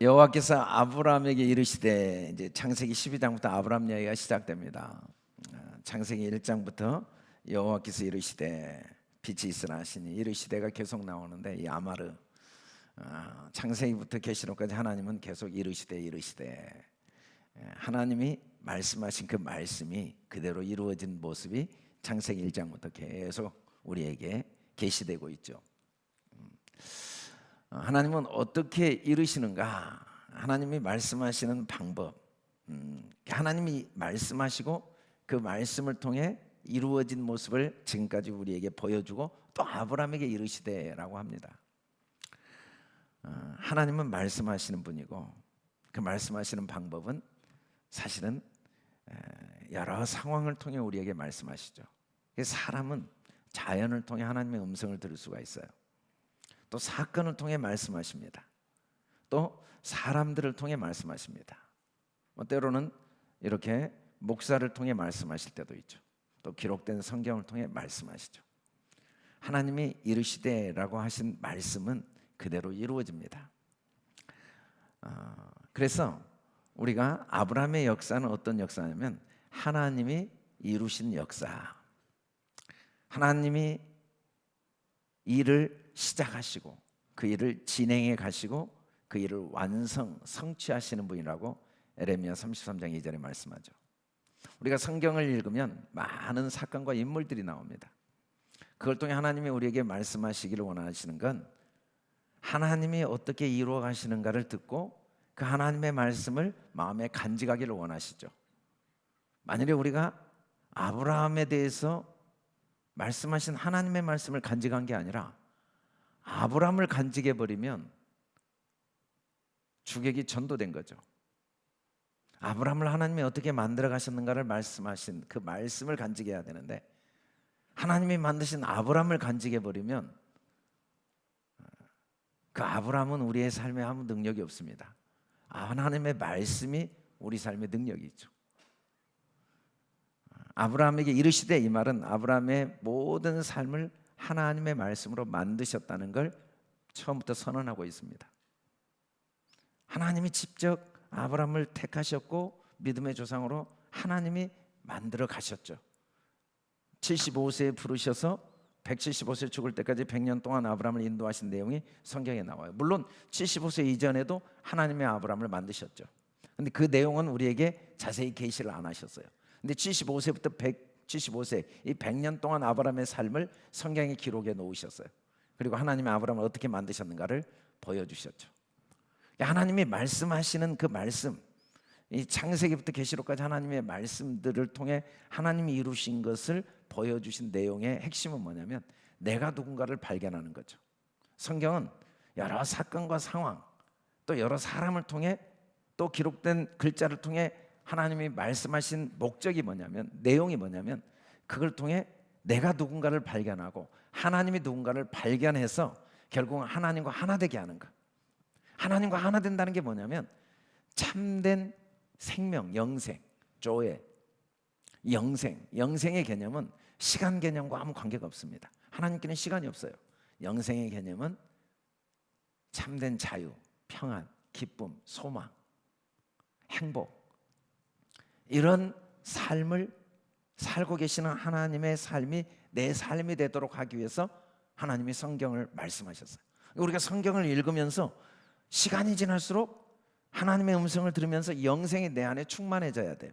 여호와께서 아브라함에게 이르시되, 이제 창세기 12장부터 아브라함 이야기가 시작됩니다. 창세기 1장부터 여호와께서 이르시되 빛이 있으라 하시니, 이르시되가 계속 나오는데, 이 아마르, 창세기부터 계시록까지 하나님은 계속 이르시되 하나님이 말씀하신 그 말씀이 그대로 이루어진 모습이 창세기 1장부터 계속 우리에게 계시되고 있죠. 하나님은 어떻게 이루시는가? 하나님이 말씀하시는 방법, 하나님이 말씀하시고 그 말씀을 통해 이루어진 모습을 지금까지 우리에게 보여주고 또 아브라함에게 이르시되라고 합니다. 하나님은 말씀하시는 분이고, 그 말씀하시는 방법은 사실은 여러 상황을 통해 우리에게 말씀하시죠. 사람은 자연을 통해 하나님의 음성을 들을 수가 있어요. 또 사건을 통해 말씀하십니다. 또 사람들을 통해 말씀하십니다. 때로는 이렇게 목사를 통해 말씀하실 때도 있죠. 또 기록된 성경을 통해 말씀하시죠. 하나님이 이르시되라고 하신 말씀은 그대로 이루어집니다. 그래서 우리가 아브라함의 역사는 어떤 역사냐면 하나님이 이루신 역사, 하나님이 일을 시작하시고 그 일을 진행해 가시고 그 일을 성취하시는 분이라고 에레미야 33장 2절에 말씀하죠. 우리가 성경을 읽으면 많은 사건과 인물들이 나옵니다. 그걸 통해 하나님이 우리에게 말씀하시기를 원하시는 건 하나님이 어떻게 이루어 가시는가를 듣고 그 하나님의 말씀을 마음에 간직하기를 원하시죠. 만일에 우리가 아브라함에 대해서 말씀하신 하나님의 말씀을 간직한 게 아니라 아브라함을 간직해 버리면 주객이 전도된 거죠. 아브라함을 하나님이 어떻게 만들어 가셨는가를 말씀하신 그 말씀을 간직해야 되는데, 하나님이 만드신 아브라함을 간직해 버리면 그 아브라함은 우리의 삶에 아무 능력이 없습니다. 하나님의 말씀이 우리 삶의 능력이 있죠. 아브라함에게 이르시되, 이 말은 아브라함의 모든 삶을 하나님의 말씀으로 만드셨다는 걸 처음부터 선언하고 있습니다. 하나님이 직접 아브라함을 택하셨고 믿음의 조상으로 하나님이 만들어 가셨죠. 75세에 부르셔서 175세 죽을 때까지 100년 동안 아브라함을 인도하신 내용이 성경에 나와요. 물론 75세 이전에도 하나님의 아브라함을 만드셨죠. 근데 그 내용은 우리에게 자세히 계시를 안 하셨어요. 근데 75세부터 175세 이 100년 동안 아브라함의 삶을 성경에 기록해 놓으셨어요. 그리고 하나님의 아브라함을 어떻게 만드셨는가를 보여주셨죠. 하나님이 말씀하시는 그 말씀, 이 창세기부터 계시록까지 하나님의 말씀들을 통해 하나님이 이루신 것을 보여주신 내용의 핵심은 뭐냐면 내가 누군가를 발견하는 거죠. 성경은 여러 사건과 상황, 또 여러 사람을 통해, 또 기록된 글자를 통해 하나님이 말씀하신 목적이 뭐냐면, 내용이 뭐냐면 그걸 통해 내가 누군가를 발견하고 하나님이 누군가를 발견해서 결국은 하나님과 하나 되게 하는 것. 하나님과 하나 된다는 게 뭐냐면 참된 생명, 영생, 조회, 영생의 개념은 시간 개념과 아무 관계가 없습니다. 하나님께는 시간이 없어요. 영생의 개념은 참된 자유, 평안, 기쁨, 소망, 행복, 이런 삶을 살고 계시는 하나님의 삶이 내 삶이 되도록 하기 위해서 하나님이 성경을 말씀하셨어요. 우리가 성경을 읽으면서 시간이 지날수록 하나님의 음성을 들으면서 영생이 내 안에 충만해져야 돼요.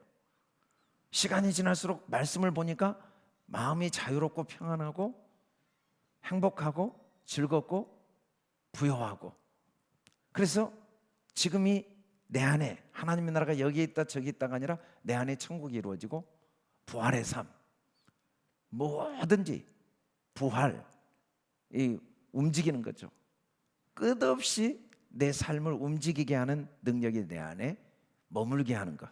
시간이 지날수록 말씀을 보니까 마음이 자유롭고 평안하고 행복하고 즐겁고 부여하고, 그래서 지금이 내 안에 하나님의 나라가 여기 있다 저기 있다가 아니라 내 안에 천국이 이루어지고 부활의 삶, 뭐든지 부활, 이 움직이는 거죠. 끝없이 내 삶을 움직이게 하는 능력이 내 안에 머물게 하는 것,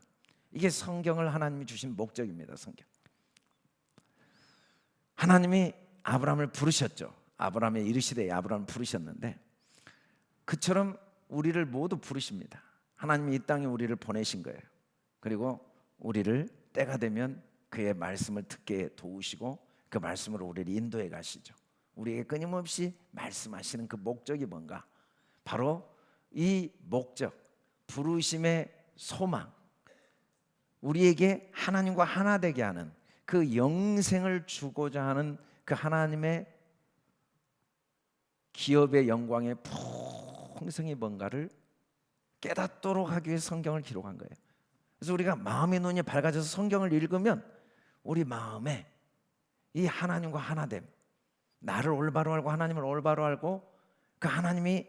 이게 성경을 하나님이 주신 목적입니다. 성경. 하나님이 아브라함을 부르셨죠. 아브라함의 이르시되 아브라함을 부르셨는데 그처럼 우리를 모두 부르십니다. 하나님이 이 땅에 우리를 보내신 거예요. 그리고 우리를 때가 되면 그의 말씀을 듣게 도우시고 그 말씀으로 우리를 인도해 가시죠. 우리에게 끊임없이 말씀하시는 그 목적이 뭔가? 바로 이 목적, 부르심의 소망, 우리에게 하나님과 하나 되게 하는 그 영생을 주고자 하는 그 하나님의 기업의 영광의 풍성이 뭔가를 깨닫도록 하기 위해 성경을 기록한 거예요. 그래서 우리가 마음의 눈이 밝아져서 성경을 읽으면 우리 마음에 이 하나님과 하나됨, 나를 올바로 알고 하나님을 올바로 알고 그 하나님이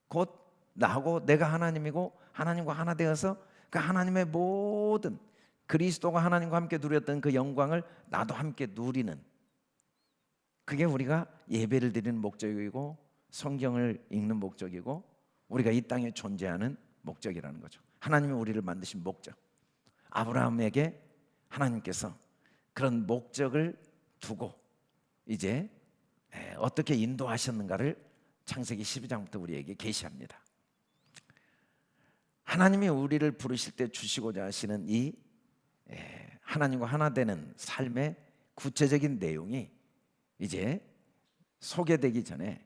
곧 나하고 내가 하나님이고 하나님과 하나 되어서 그 하나님의 모든 그리스도가 하나님과 함께 누렸던 그 영광을 나도 함께 누리는, 그게 우리가 예배를 드리는 목적이고 성경을 읽는 목적이고 우리가 이 땅에 존재하는 목적이라는 거죠. 하나님이 우리를 만드신 목적, 아브라함에게 하나님께서 그런 목적을 두고 이제 어떻게 인도하셨는가를 창세기 12장부터 우리에게 계시합니다. 하나님이 우리를 부르실 때 주시고자 하시는 이 하나님과 하나 되는 삶의 구체적인 내용이 이제 소개되기 전에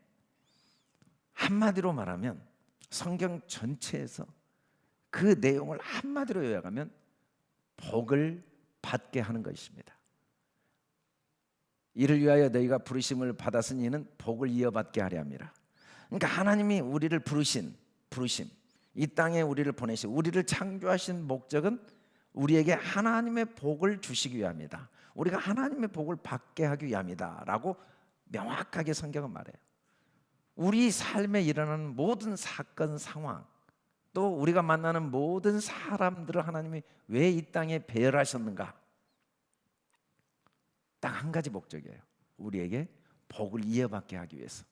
한마디로 말하면 성경 전체에서 그 내용을 한마디로 요약하면 복을 받게 하는 것입니다. 이를 위하여 너희가 부르심을 받았으니 이는 복을 이어받게 하려 함이라. 그러니까 하나님이 우리를 부르심, 이 땅에 우리를 보내시고 우리를 창조하신 목적은 우리에게 하나님의 복을 주시기 위함이다. 우리가 하나님의 복을 받게 하기 위함이다 라고 명확하게 성경은 말해요. 우리 삶에 일어나는 모든 사건, 상황, 또 우리가 만나는 모든 사람들을 하나님이 왜 이 땅에 배열하셨는가? 딱 한 가지 목적이에요. 우리에게 복을 이어받게 하기 위해서.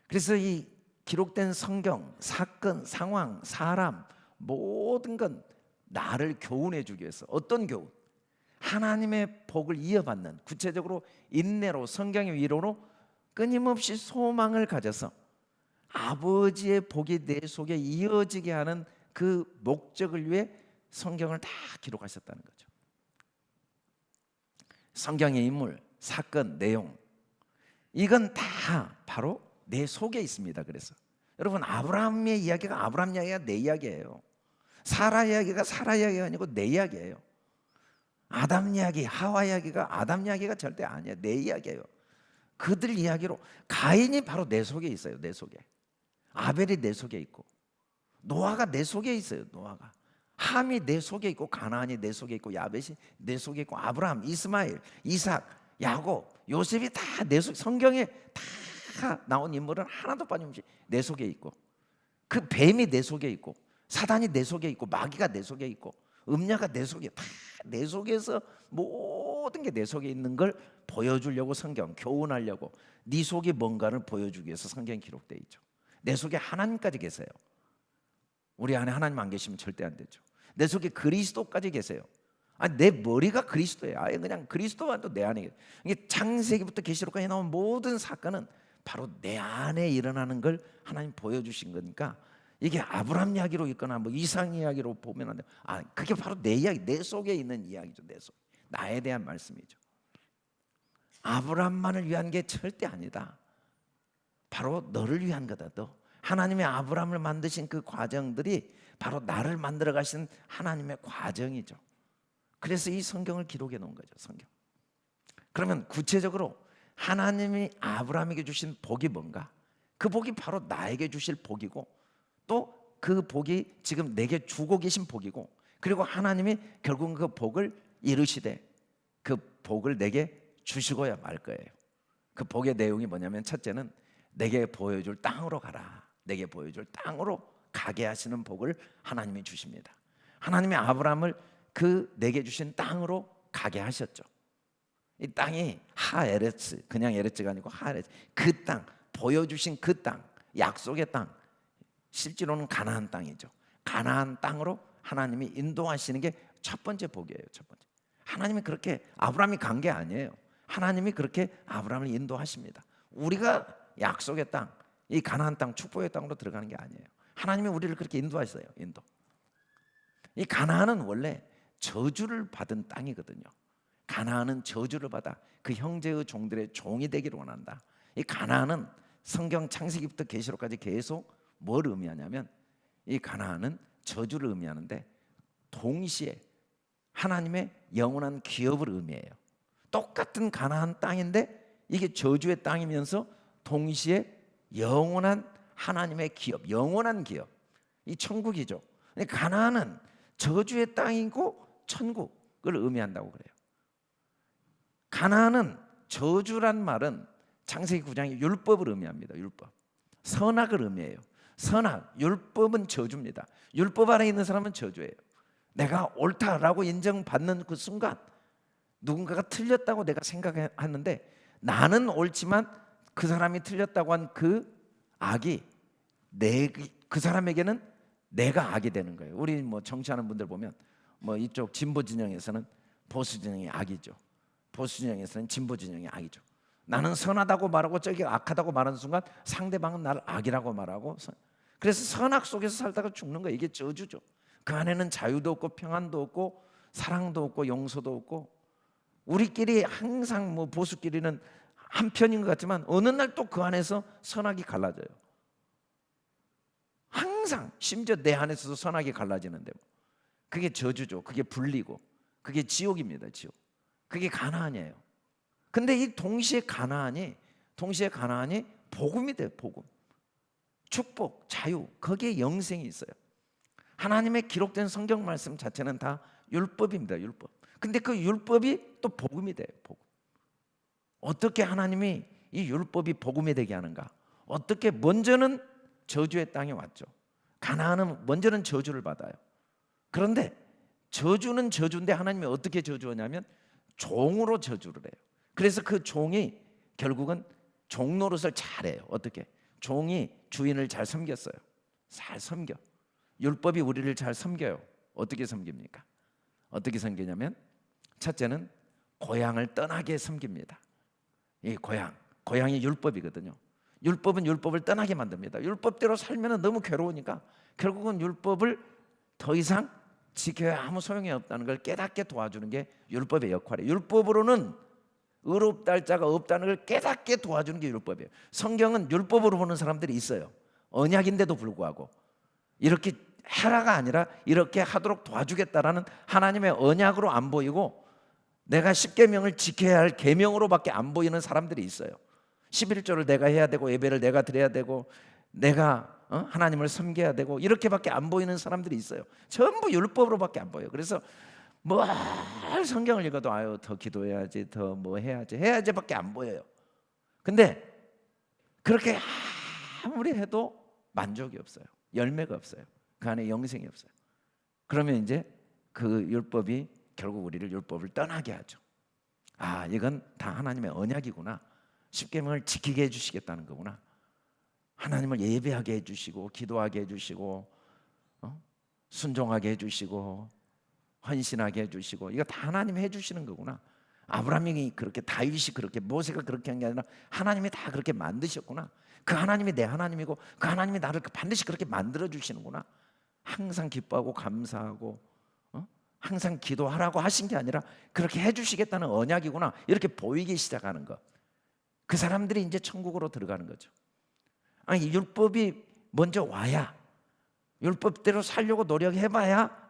그래서 이 기록된 성경, 사건, 상황, 사람 모든 건 나를 교훈해 주기 위해서. 어떤 교훈? 하나님의 복을 이어받는, 구체적으로 인내로, 성경의 위로로 끊임없이 소망을 가져서 아버지의 복이 내 속에 이어지게 하는 그 목적을 위해 성경을 다 기록하셨다는 거죠. 성경의 인물, 사건, 내용, 이건 다 바로 내 속에 있습니다. 그래서 여러분, 아브라함의 이야기가 아브라함 이야기가 내 이야기예요. 사라 이야기가 사라 이야기가 아니고 내 이야기예요. 아담 이야기, 하와 이야기가 아담 이야기가 절대 아니에요. 내 이야기예요. 그들 이야기로 가인이 바로 내 속에 있어요. 내 속에. 아벨이 내 속에 있고 노아가 내 속에 있어요. 노아가. 함이 내 속에 있고 가나안이 내 속에 있고 야벳이 내 속에 있고 아브라함, 이스마엘, 이삭, 야곱, 요셉이 다 내 속, 성경에 다 나온 인물은 하나도 빠짐없이 내 속에 있고, 그 뱀이 내 속에 있고 사단이 내 속에 있고 마귀가 내 속에 있고 음녀가 내 속에, 다 내 속에서 모든 게 내 속에 있는 걸 보여주려고 성경, 교훈하려고 네 속에 뭔가를 보여주기 위해서 성경이 기록되어 있죠. 내 속에 하나님까지 계세요. 우리 안에 하나님 안 계시면 절대 안 되죠. 내 속에 그리스도까지 계세요. 아니, 내 머리가 그리스도예요. 아예 그냥 그리스도만도 내 안에. 이게 창세기부터 계시록까지 나온 모든 사건은 바로 내 안에 일어나는 걸 하나님 보여주신 거니까, 이게 아브라함 이야기로 있거나 뭐 이상 이야기로 보면 안 돼. 그게 바로 내 이야기, 내 속에 있는 이야기죠. 내 속, 나에 대한 말씀이죠. 아브라함만을 위한 게 절대 아니다. 바로 너를 위한 거다. 너 하나님의 아브라함을 만드신 그 과정들이 바로 나를 만들어 가신 하나님의 과정이죠. 그래서 이 성경을 기록해 놓은 거죠. 성경. 그러면 구체적으로 하나님이 아브라함에게 주신 복이 뭔가? 그 복이 바로 나에게 주실 복이고, 또 그 복이 지금 내게 주고 계신 복이고, 그리고 하나님이 결국 그 복을 이루시되 그 복을 내게 주시고야 말 거예요. 그 복의 내용이 뭐냐면, 첫째는 내게 보여줄 땅으로 가라. 내게 보여줄 땅으로 가게 하시는 복을 하나님이 주십니다. 하나님이 아브라함을 그 내게 주신 땅으로 가게 하셨죠. 이 땅이 하에레츠, 그냥 에레츠가 아니고 하에레츠, 그 땅, 보여주신 그 땅, 약속의 땅, 실제로는 가나안 땅이죠. 가나안 땅으로 하나님이 인도하시는 게 첫 번째 복이에요. 첫 번째. 하나님이 그렇게 아브라함이 간 게 아니에요. 하나님이 그렇게 아브라함을 인도하십니다. 우리가 약속의 땅, 이 가나안 땅, 축복의 땅으로 들어가는 게 아니에요. 하나님이 우리를 그렇게 인도하셨어요. 인도. 이 가나안은 원래 저주를 받은 땅이거든요. 가나안은 저주를 받아 그 형제의 종들의 종이 되기를 원한다. 이 가나안은 성경 창세기부터 계시록까지 계속 뭘 의미하냐면, 이 가나안은 저주를 의미하는데 동시에 하나님의 영원한 기업을 의미해요. 똑같은 가나안 땅인데 이게 저주의 땅이면서 동시에 영원한 하나님의 기업, 영원한 기업, 이 천국이죠. 가나안은 저주의 땅이고 천국을 의미한다고 그래요. 가나안은 저주란 말은 창세기 9장의 율법을 의미합니다. 율법, 선악을 의미해요. 선악, 율법은 저주입니다. 율법 안에 있는 사람은 저주예요. 내가 옳다라고 인정받는 그 순간 누군가가 틀렸다고 내가 생각하는데 나는 옳지만 그 사람이 틀렸다고 한 그 악이 그 사람에게는 내가 악이 되는 거예요. 우리 뭐 정치하는 분들 보면 뭐 이쪽 진보 진영에서는 보수 진영이 악이죠. 보수 진영에서는 진보 진영이 악이죠. 나는 선하다고 말하고 저기 악하다고 말하는 순간 상대방은 나를 악이라고 말하고, 그래서 선악 속에서 살다가 죽는 거예요. 이게 저주죠. 그 안에는 자유도 없고 평안도 없고 사랑도 없고 용서도 없고, 우리끼리 항상 뭐 보수끼리는 한 편인 것 같지만 어느 날 또 그 안에서 선악이 갈라져요. 항상 심지어 내 안에서도 선악이 갈라지는데 그게 저주죠. 그게 불리고 그게 지옥입니다. 지옥. 그게 가나안이에요. 근데 이 동시에 가나안이 복음이 돼요. 복음, 축복, 자유, 거기에 영생이 있어요. 하나님의 기록된 성경 말씀 자체는 다 율법입니다. 율법. 근데 그 율법이 또 복음이 돼요. 복음. 어떻게 하나님이 이 율법이 복음이 되게 하는가? 어떻게 먼저는 저주의 땅에 왔죠. 가나안은 먼저는 저주를 받아요. 그런데 저주는 저주인데 하나님이 어떻게 저주하냐면 종으로 저주를 해요. 그래서 그 종이 결국은 종 노릇을 잘해요. 어떻게? 종이 주인을 잘 섬겼어요. 잘 섬겨. 율법이 우리를 잘 섬겨요. 어떻게 섬깁니까? 어떻게 섬기냐면 첫째는 고향을 떠나게 섬깁니다. 이 고향이 율법이거든요. 율법은 율법을 떠나게 만듭니다. 율법대로 살면 너무 괴로우니까 결국은 율법을 더 이상 지켜야 아무 소용이 없다는 걸 깨닫게 도와주는 게 율법의 역할이에요. 율법으로는 의롭다 할 자가 없다는 걸 깨닫게 도와주는 게 율법이에요. 성경은 율법으로 보는 사람들이 있어요. 언약인데도 불구하고 이렇게 해라가 아니라 이렇게 하도록 도와주겠다라는 하나님의 언약으로 안 보이고 내가 십계명을 지켜야 할 계명으로밖에 안 보이는 사람들이 있어요. 11조를 내가 해야 되고 예배를 내가 드려야 되고 내가 하나님을 섬겨야 되고 이렇게밖에 안 보이는 사람들이 있어요. 전부 율법으로밖에 안 보여요. 그래서 뭐 성경을 읽어도 아유 더 기도해야지, 더 뭐 해야지밖에 안 보여요. 근데 그렇게 아무리 해도 만족이 없어요. 열매가 없어요. 그 안에 영생이 없어요. 그러면 이제 그 율법이 결국 우리를 율법을 떠나게 하죠. 아, 이건 다 하나님의 언약이구나. 십계명을 지키게 해주시겠다는 거구나. 하나님을 예배하게 해주시고 기도하게 해주시고 순종하게 해주시고 헌신하게 해주시고 이거 다 하나님이 해주시는 거구나. 아브라함이 그렇게, 다윗이 그렇게, 모세가 그렇게 한 게 아니라 하나님이 다 그렇게 만드셨구나. 그 하나님이 내 하나님이고 그 하나님이 나를 반드시 그렇게 만들어 주시는구나. 항상 기뻐하고 감사하고 항상 기도하라고 하신 게 아니라 그렇게 해주시겠다는 언약이구나. 이렇게 보이기 시작하는 것. 그 사람들이 이제 천국으로 들어가는 거죠. 아니, 율법이 먼저 와야, 율법대로 살려고 노력해봐야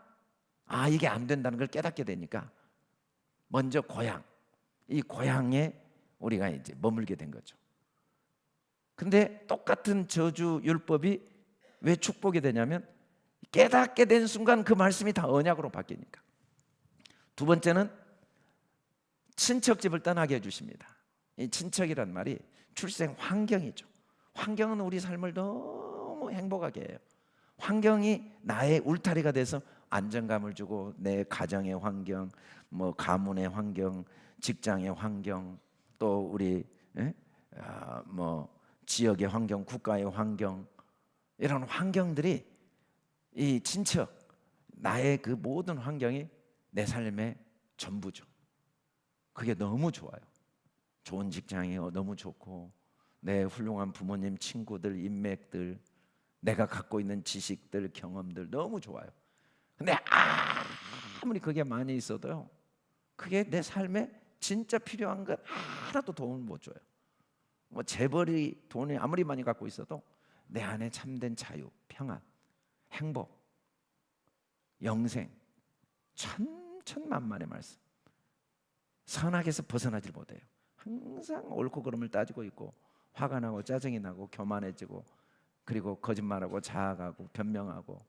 이게 안 된다는 걸 깨닫게 되니까 먼저 이 고향에 우리가 이제 머물게 된 거죠. 근데 똑같은 저주 율법이 왜 축복이 되냐면 깨닫게 된 순간 그 말씀이 다 언약으로 바뀌니까. 두 번째는 친척집을 떠나게 해주십니다. 이 친척이란 말이 출생 환경이죠. 환경은 우리 삶을 너무 행복하게 해요. 환경이 나의 울타리가 돼서 안정감을 주고 내 가정의 환경, 뭐 가문의 환경, 직장의 환경, 또 우리 뭐 지역의 환경, 국가의 환경, 이런 환경들이 이 친척, 나의 그 모든 환경이 내 삶의 전부죠. 그게 너무 좋아요. 좋은 직장이 너무 좋고 내 훌륭한 부모님, 친구들, 인맥들, 내가 갖고 있는 지식들, 경험들 너무 좋아요. 근데 아무리 그게 많이 있어도요, 그게 내 삶에 진짜 필요한 것 하나도 도움을 못 줘요. 뭐 재벌이 돈이 아무리 많이 갖고 있어도 내 안에 참된 자유, 평안, 행복, 영생, 천천만만의 말씀. 선악에서 벗어나질 못해요. 항상 옳고 그름을 따지고 있고, 화가 나고 짜증이 나고 교만해지고, 그리고 거짓말하고 자학하고 변명하고,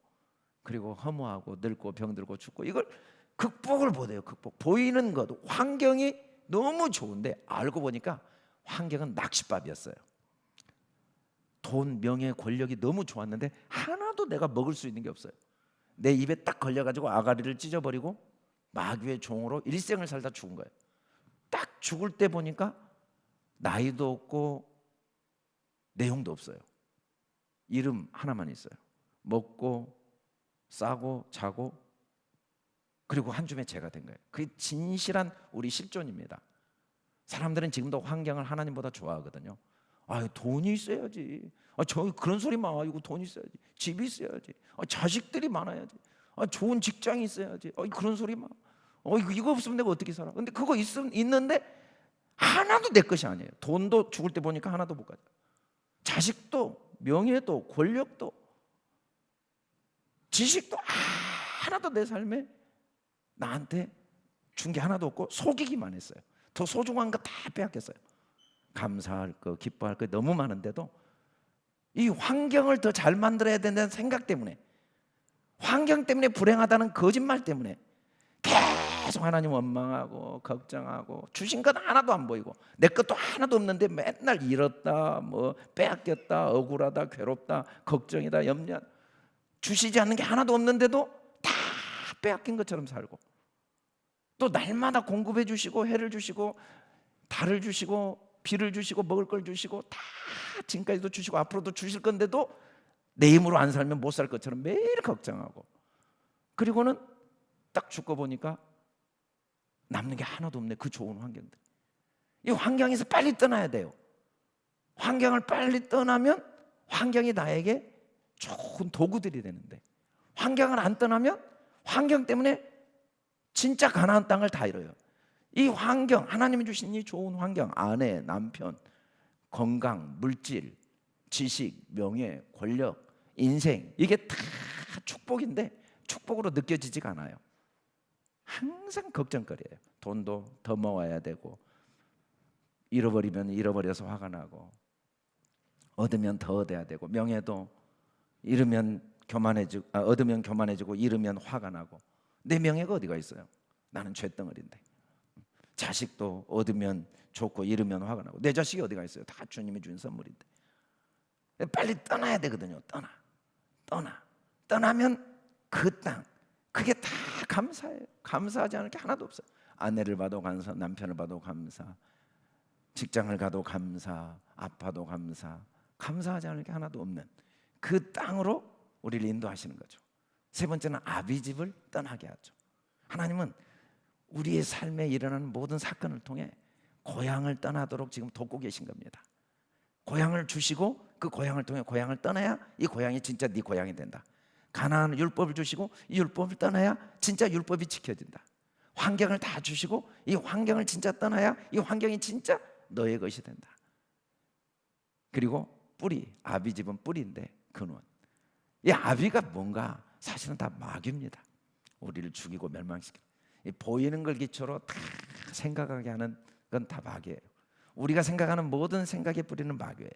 그리고 허무하고 늙고 병들고 죽고, 이걸 극복을 못해요. 극복. 보이는 것, 환경이 너무 좋은데 알고 보니까 환경은 낚싯밥이었어요. 돈, 명예, 권력이 너무 좋았는데 하나도 내가 먹을 수 있는 게 없어요. 내 입에 딱 걸려가지고 아가리를 찢어버리고 마귀의 종으로 일생을 살다 죽은 거예요. 딱 죽을 때 보니까 나이도 없고 내용도 없어요. 이름 하나만 있어요. 먹고 싸고 자고, 그리고 한 줌의 죄가 된 거예요. 그게 진실한 우리 실존입니다. 사람들은 지금도 환경을 하나님보다 좋아하거든요. 돈이 있어야지. 저 그런 소리 마. 이거 돈 있어야지. 집이 있어야지. 자식들이 많아야지. 좋은 직장이 있어야지. 그런 소리 마. 이거 없으면 내가 어떻게 살아? 근데 그거 있는데 하나도 내 것이 아니에요. 돈도 죽을 때 보니까 하나도 못 가져. 자식도, 명예도, 권력도, 지식도 하나도 내 삶에 나한테 준 게 하나도 없고 속이기만 했어요. 더 소중한 거 다 빼앗겼어요. 감사할 거, 기뻐할 거 너무 많은데도 이 환경을 더 잘 만들어야 된다는 생각 때문에, 환경 때문에 불행하다는 거짓말 때문에 계속 하나님 원망하고 걱정하고, 주신 건 하나도 안 보이고 내 것도 하나도 없는데 맨날 잃었다, 뭐 빼앗겼다, 억울하다, 괴롭다, 걱정이다, 염려, 주시지 않는 게 하나도 없는데도 다 빼앗긴 것처럼 살고, 또 날마다 공급해 주시고 해를 주시고 달을 주시고 비를 주시고 먹을 걸 주시고 다 지금까지도 주시고 앞으로도 주실 건데도 내 힘으로 안 살면 못 살 것처럼 매일 걱정하고, 그리고는 딱 죽고 보니까 남는 게 하나도 없네. 그 좋은 환경들. 이 환경에서 빨리 떠나야 돼요. 환경을 빨리 떠나면 환경이 나에게 좋은 도구들이 되는데, 환경을 안 떠나면 환경 때문에 진짜 가나안 땅을 다 잃어요. 이 환경, 하나님이 주신 이 좋은 환경, 아내, 남편, 건강, 물질, 지식, 명예, 권력, 인생, 이게 다 축복인데 축복으로 느껴지지가 않아요. 항상 걱정거리예요. 돈도 더 모아야 되고, 잃어버리면 잃어버려서 화가 나고, 얻으면 더 얻어야 되고, 명예도 얻으면 교만해지고 잃으면 화가 나고. 내 명예가 어디가 있어요? 나는 죄덩어리인데. 자식도 얻으면 좋고 잃으면 화가 나고, 내 자식이 어디가 있어요? 다 주님이 준 선물인데. 빨리 떠나야 되거든요. 떠나면 그 땅, 그게 다 감사해요. 감사하지 않을 게 하나도 없어요. 아내를 봐도 감사, 남편을 봐도 감사, 직장을 가도 감사, 아파도 감사, 감사하지 않을 게 하나도 없는 그 땅으로 우리를 인도하시는 거죠. 세 번째는 아비집을 떠나게 하죠. 하나님은 우리의 삶에 일어나는 모든 사건을 통해 고향을 떠나도록 지금 돕고 계신 겁니다. 고향을 주시고 그 고향을 통해 고향을 떠나야 이 고향이 진짜 네 고향이 된다. 가나안 율법을 주시고 이 율법을 떠나야 진짜 율법이 지켜진다. 환경을 다 주시고 이 환경을 진짜 떠나야 이 환경이 진짜 너의 것이 된다. 그리고 뿌리, 아비집은 뿌리인데 근원. 이 아비가 뭔가 사실은 다 마귀입니다. 우리를 죽이고 멸망시키는, 이 보이는 걸 기초로 다 생각하게 하는 건 다 마귀예요. 우리가 생각하는 모든 생각의 뿌리는 마귀예요.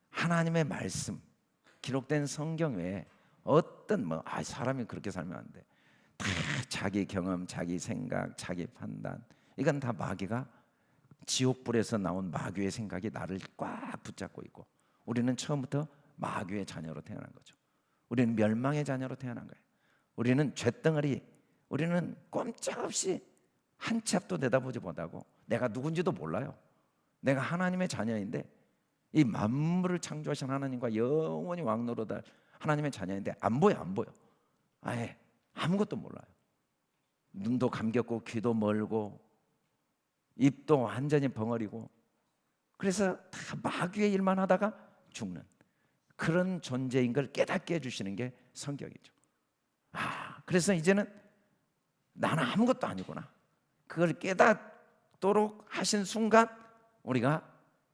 하나님의 말씀, 기록된 성경 외에 어떤 사람이 그렇게 살면 안 돼. 다 자기 경험, 자기 생각, 자기 판단, 이건 다 마귀가, 지옥불에서 나온 마귀의 생각이 나를 꽉 붙잡고 있고, 우리는 처음부터 마귀의 자녀로 태어난 거죠. 우리는 멸망의 자녀로 태어난 거예요. 우리는 쇳덩어리, 우리는 꼼짝없이 한 치 앞도 내다보지 못하고 내가 누군지도 몰라요. 내가 하나님의 자녀인데, 이 만물을 창조하신 하나님과 영원히 왕노릇할 하나님의 자녀인데 안 보여. 아예 아무것도 몰라요. 눈도 감겼고 귀도 멀고 입도 완전히 벙어리고, 그래서 다 마귀의 일만 하다가 죽는 그런 존재인 걸 깨닫게 해주시는 게 성경이죠. 그래서 이제는 나는 아무것도 아니구나, 그걸 깨닫도록 하신 순간 우리가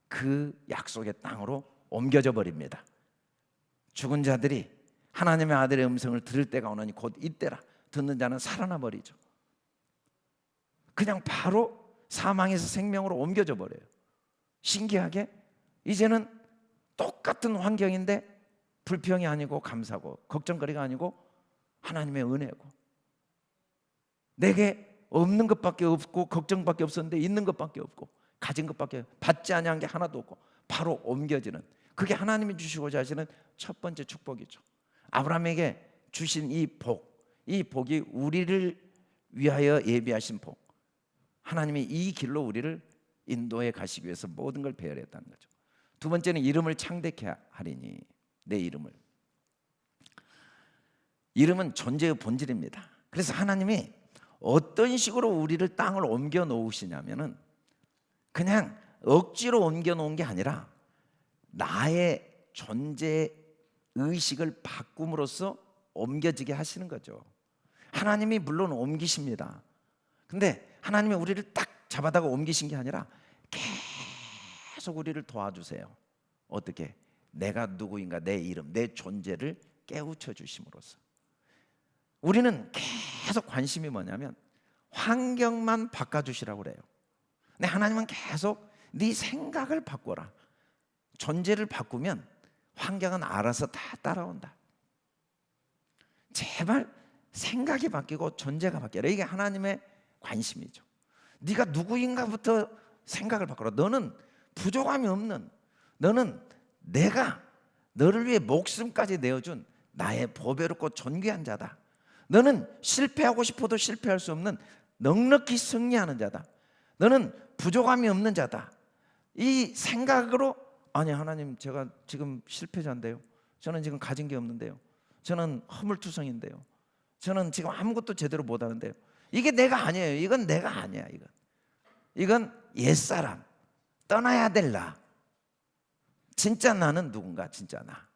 그 약속의 땅으로 옮겨져 버립니다. 죽은 자들이 하나님의 아들의 음성을 들을 때가 오나니 곧 이때라. 듣는 자는 살아나 버리죠. 그냥 바로 사망에서 생명으로 옮겨져 버려요. 신기하게 이제는 똑같은 환경인데 불평이 아니고 감사고, 걱정거리가 아니고 하나님의 은혜고, 내게 없는 것밖에 없고 걱정밖에 없었는데 있는 것밖에 없고 가진 것밖에 받지 아니한 게 하나도 없고 바로 옮겨지는, 그게 하나님이 주시고자 하시는 첫 번째 축복이죠. 아브라함에게 주신 이 복이 우리를 위하여 예비하신 복, 하나님이 이 길로 우리를 인도해 가시기 위해서 모든 걸 배열했다는 거죠. 두 번째는 이름을 창대케 하리니, 내 이름은 존재의 본질입니다. 그래서 하나님이 어떤 식으로 우리를 땅을 옮겨 놓으시냐면은 그냥 억지로 옮겨 놓은 게 아니라 나의 존재 의식을 바꿈으로써 옮겨지게 하시는 거죠. 하나님이 물론 옮기십니다. 근데 하나님이 우리를 딱 잡아다가 옮기신 게 아니라 계속 우리를 도와주세요. 어떻게? 내가 누구인가, 내 이름, 내 존재를 깨우쳐 주심으로써. 우리는 계속 관심이 뭐냐면 환경만 바꿔주시라고 그래요. 근데 하나님은 계속 네 생각을 바꿔라. 존재를 바꾸면 환경은 알아서 다 따라온다. 제발 생각이 바뀌고 존재가 바뀌어라. 이게 하나님의 관심이죠. 네가 누구인가부터 생각을 바꿔라. 너는 부족함이 없는, 너는 내가 너를 위해 목숨까지 내어준 나의 보배롭고 존귀한 자다. 너는 실패하고 싶어도 실패할 수 없는 넉넉히 승리하는 자다. 너는 부족함이 없는 자다. 이 생각으로, 아니 하나님 제가 지금 실패자인데요, 저는 지금 가진 게 없는데요, 저는 허물투성인데요, 저는 지금 아무것도 제대로 못하는데요, 이게 내가 아니에요. 이건 내가 아니야. 이건 옛사람, 떠나야 될 나. 진짜 나는 누군가, 진짜 나.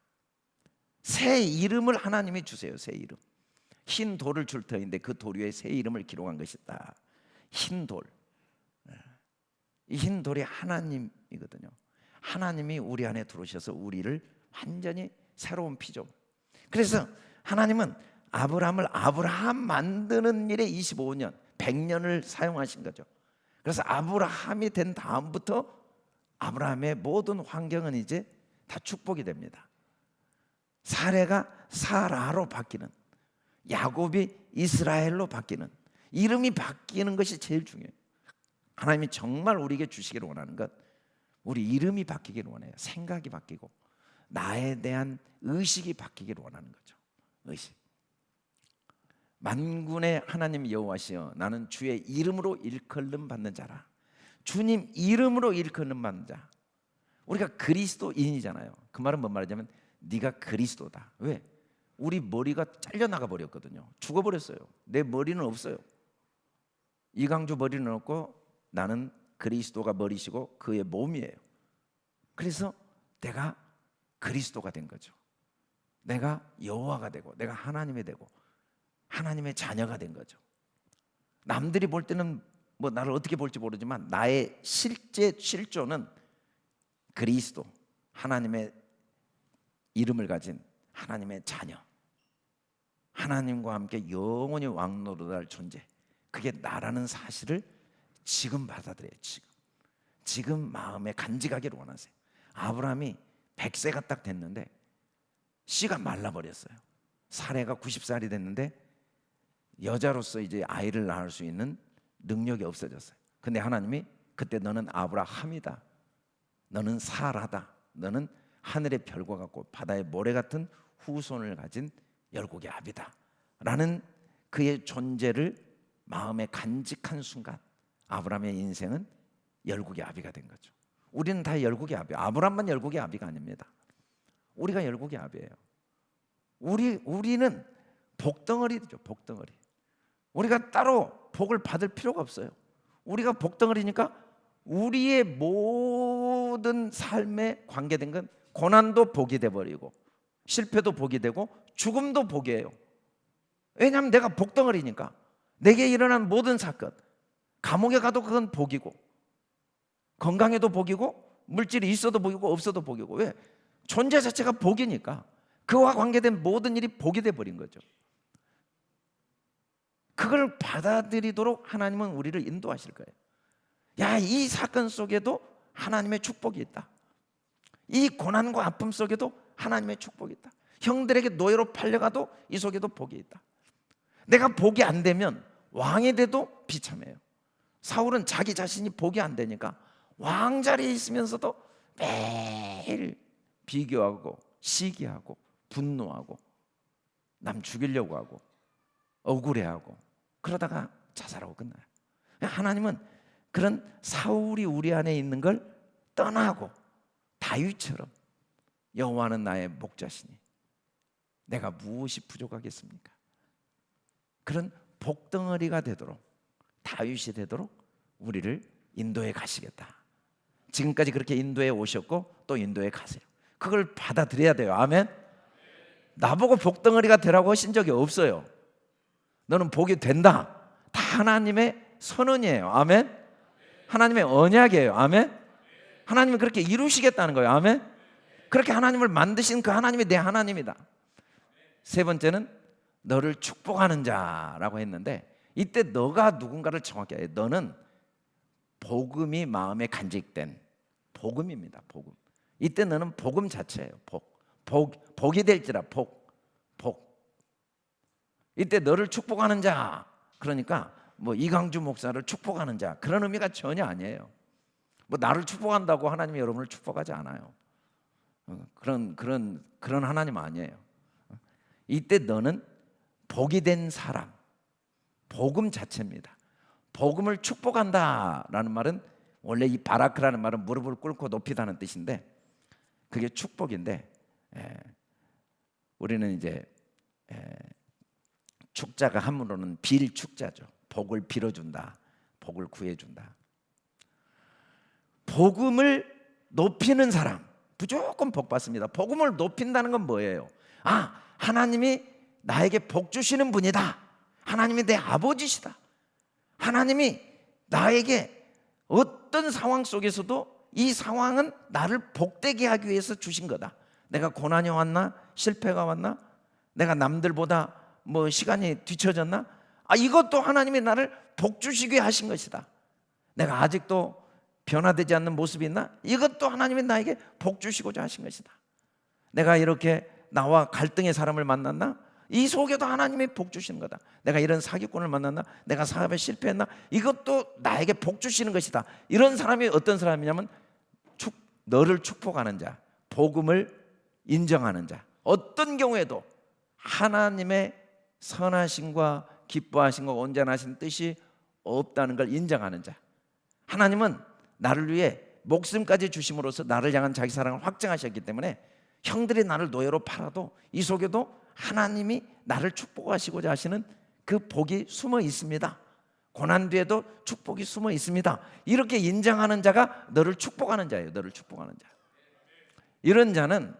새 이름을 하나님이 주세요. 새 이름. 흰 돌을 줄 터인데 그 돌 위에 새 이름을 기록한 것이다. 흰 돌. 이 흰 돌이 하나님이거든요. 하나님이 우리 안에 들어오셔서 우리를 완전히 새로운 피조. 그래서 하나님은 아브라함을 아브라함 만드는 일에 25년, 100년을 사용하신 거죠. 그래서 아브라함이 된 다음부터 아브라함의 모든 환경은 이제 다 축복이 됩니다. 사레가 사라로 바뀌는, 야곱이 이스라엘로 바뀌는, 이름이 바뀌는 것이 제일 중요해요. 하나님이 정말 우리에게 주시기를 원하는 것, 우리 이름이 바뀌기를 원해요. 생각이 바뀌고 나에 대한 의식이 바뀌기를 원하는 거죠. 의식. 만군의 하나님 여호와시여, 나는 주의 이름으로 일컬음 받는 자라. 주님 이름으로 일컬음 받는 자. 우리가 그리스도인이잖아요. 그 말은 뭔 말이냐면 네가 그리스도다. 왜? 우리 머리가 잘려나가 버렸거든요. 죽어버렸어요. 내 머리는 없어요. 이강주 머리는 없고 나는 그리스도가 머리시고 그의 몸이에요. 그래서 내가 그리스도가 된 거죠. 내가 여호와가 되고 내가 하나님이 되고 하나님의 자녀가 된 거죠. 남들이 볼 때는 뭐 나를 어떻게 볼지 모르지만 나의 실제 실존은 그리스도, 하나님의 이름을 가진 하나님의 자녀, 하나님과 함께 영원히 왕노릇할 존재, 그게 나라는 사실을 지금 받아들여요. 지금 마음에 간직하기를 원하세요. 아브라함이 100세가 딱 됐는데 씨가 말라버렸어요. 사례가 90살이 됐는데 여자로서 이제 아이를 낳을 수 있는 능력이 없어졌어요. 근데 하나님이 그때 너는 아브라함이다, 너는 사라다, 너는 하늘의 별과 같고 바다의 모래 같은 후손을 가진 열국의 아비다 라는 그의 존재를 마음에 간직한 순간 아브라함의 인생은 열국의 아비가 된 거죠. 우리는 다 열국의 아비. 아브라함만 열국의 아비가 아닙니다. 우리가 열국의 아비예요. 우리는 복덩어리죠. 복덩어리. 우리가 따로 복을 받을 필요가 없어요. 우리가 복덩어리니까 우리의 모든 삶에 관계된 건 고난도 복이 돼버리고 실패도 복이 되고 죽음도 복이에요. 왜냐하면 내가 복덩어리니까. 내게 일어난 모든 사건, 감옥에 가도 그건 복이고, 건강에도 복이고, 물질이 있어도 복이고 없어도 복이고. 왜? 존재 자체가 복이니까. 그와 관계된 모든 일이 복이 돼 버린 거죠. 그걸 받아들이도록 하나님은 우리를 인도하실 거예요. 야, 이 사건 속에도 하나님의 축복이 있다. 이 고난과 아픔 속에도 하나님의 축복이 있다. 형들에게 노예로 팔려가도 이 속에도 복이 있다. 내가 복이 안 되면 왕이 돼도 비참해요. 사울은 자기 자신이 복이 안 되니까 왕자리에 있으면서도 매일 비교하고 시기하고 분노하고 남 죽이려고 하고 억울해하고 그러다가 자살하고 끝나요. 하나님은 그런 사울이 우리 안에 있는 걸 떠나고 다윗처럼 여호와는 나의 목자시니 내가 무엇이 부족하겠습니까? 그런 복덩어리가 되도록, 다윗이 되도록 우리를 인도해 가시겠다. 지금까지 그렇게 인도해 오셨고 또 인도해 가세요. 그걸 받아들여야 돼요. 아멘. 나보고 복덩어리가 되라고 하신 적이 없어요. 너는 복이 된다. 다 하나님의 선언이에요. 아멘. 하나님의 언약이에요. 아멘. 하나님이 그렇게 이루시겠다는 거예요. 아멘. 그렇게 하나님을 만드신 그 하나님이 내 하나님이다. 세 번째는 너를 축복하는 자라고 했는데, 이때 너가 누군가를 정확히 해요. 너는 복음이 마음에 간직된 복음입니다. 복음. 이때 너는 복음 자체예요. 복이 될지라. 복. 이때 너를 축복하는 자, 그러니까 뭐 이강주 목사를 축복하는 자, 그런 의미가 전혀 아니에요. 뭐 나를 축복한다고 하나님이 여러분을 축복하지 않아요. 그런 하나님 아니에요. 이때 너는 복이 된 사람, 복음 자체입니다. 복음을 축복한다라는 말은, 원래 이 바라크라는 말은 무릎을 꿇고 높이다는 뜻인데, 그게 축복인데, 우리는 이제 축자가 한문으로는 빌축자죠. 복을 빌어준다, 복을 구해준다. 복음을 높이는 사람 무조건 복 받습니다. 복음을 높인다는 건 뭐예요? 아, 하나님이 나에게 복 주시는 분이다. 하나님이 내 아버지시다. 하나님이 나에게 어떤 상황 속에서도 이 상황은 나를 복되게 하기 위해서 주신 거다. 내가 고난이 왔나? 실패가 왔나? 내가 남들보다 뭐 시간이 뒤처졌나? 이것도 하나님이 나를 복 주시게 하신 것이다. 내가 아직도 변화되지 않는 모습이 있나? 이것도 하나님이 나에게 복 주시고자 하신 것이다. 내가 이렇게 나와 갈등의 사람을 만났나? 이 속에도 하나님이 복 주시는 거다. 내가 이런 사기꾼을 만났나? 내가 사업에 실패했나? 이것도 나에게 복 주시는 것이다. 이런 사람이 어떤 사람이냐면 너를 축복하는 자, 복음을 인정하는 자, 어떤 경우에도 하나님의 선하심과 기뻐하심과 온전하신 뜻이 없다는 걸 인정하는 자. 하나님은 나를 위해 목숨까지 주심으로써 나를 향한 자기 사랑을 확증하셨기 때문에 형들이 나를 노예로 팔아도 이 속에도 하나님이 나를 축복하시고자 하시는 그 복이 숨어 있습니다. 고난 뒤에도 축복이 숨어 있습니다. 이렇게 인정하는 자가 너를 축복하는 자예요. 너를 축복하는 자. 이런 자는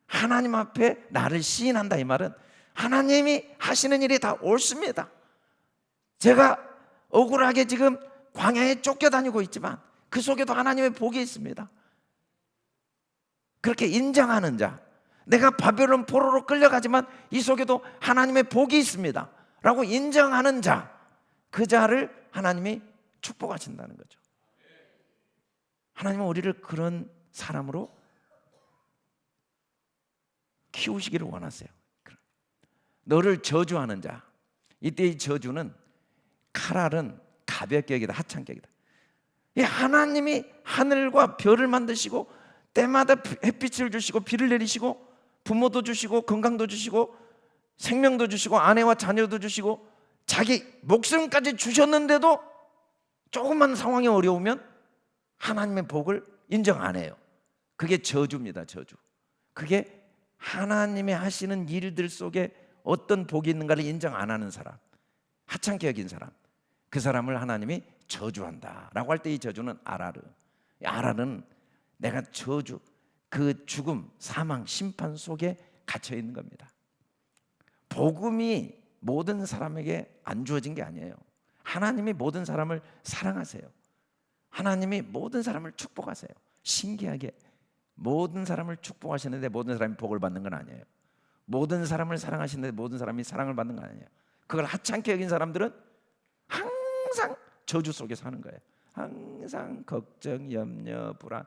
하나님 앞에 나를 시인한다. 이 말은 하나님이 하시는 일이 다 옳습니다. 제가 억울하게 지금 광야에 쫓겨다니고 있지만 그 속에도 하나님의 복이 있습니다. 그렇게 인정하는 자, 내가 바벨론 포로로 끌려가지만 이 속에도 하나님의 복이 있습니다 라고 인정하는 자, 그 자를 하나님이 축복하신다는 거죠. 하나님은 우리를 그런 사람으로 키우시기를 원하세요. 너를 저주하는 자, 이때 이 저주는 칼알은 가볍게 여기다, 하찮게 여기다. 하나님이 하늘과 별을 만드시고 때마다 햇빛을 주시고 비를 내리시고 부모도 주시고 건강도 주시고 생명도 주시고 아내와 자녀도 주시고 자기 목숨까지 주셨는데도 조금만 상황이 어려우면 하나님의 복을 인정 안 해요. 그게 저주입니다. 저주. 그게 하나님이 하시는 일들 속에 어떤 복이 있는가를 인정 안 하는 사람, 하찮게 여긴 사람, 그 사람을 하나님이 저주한다라고 할 때 이 저주는 아라르. 아라르는 내가 저주, 그 죽음, 사망, 심판 속에 갇혀 있는 겁니다. 복음이 모든 사람에게 안 주어진 게 아니에요. 하나님이 모든 사람을 사랑하세요. 하나님이 모든 사람을 축복하세요. 신기하게 모든 사람을 축복하시는데 모든 사람이 복을 받는 건 아니에요. 모든 사람을 사랑하시는데 모든 사람이 사랑을 받는 건 아니에요. 그걸 하찮게 여긴 사람들은 항상 저주 속에 사는 거예요. 항상 걱정, 염려, 불안.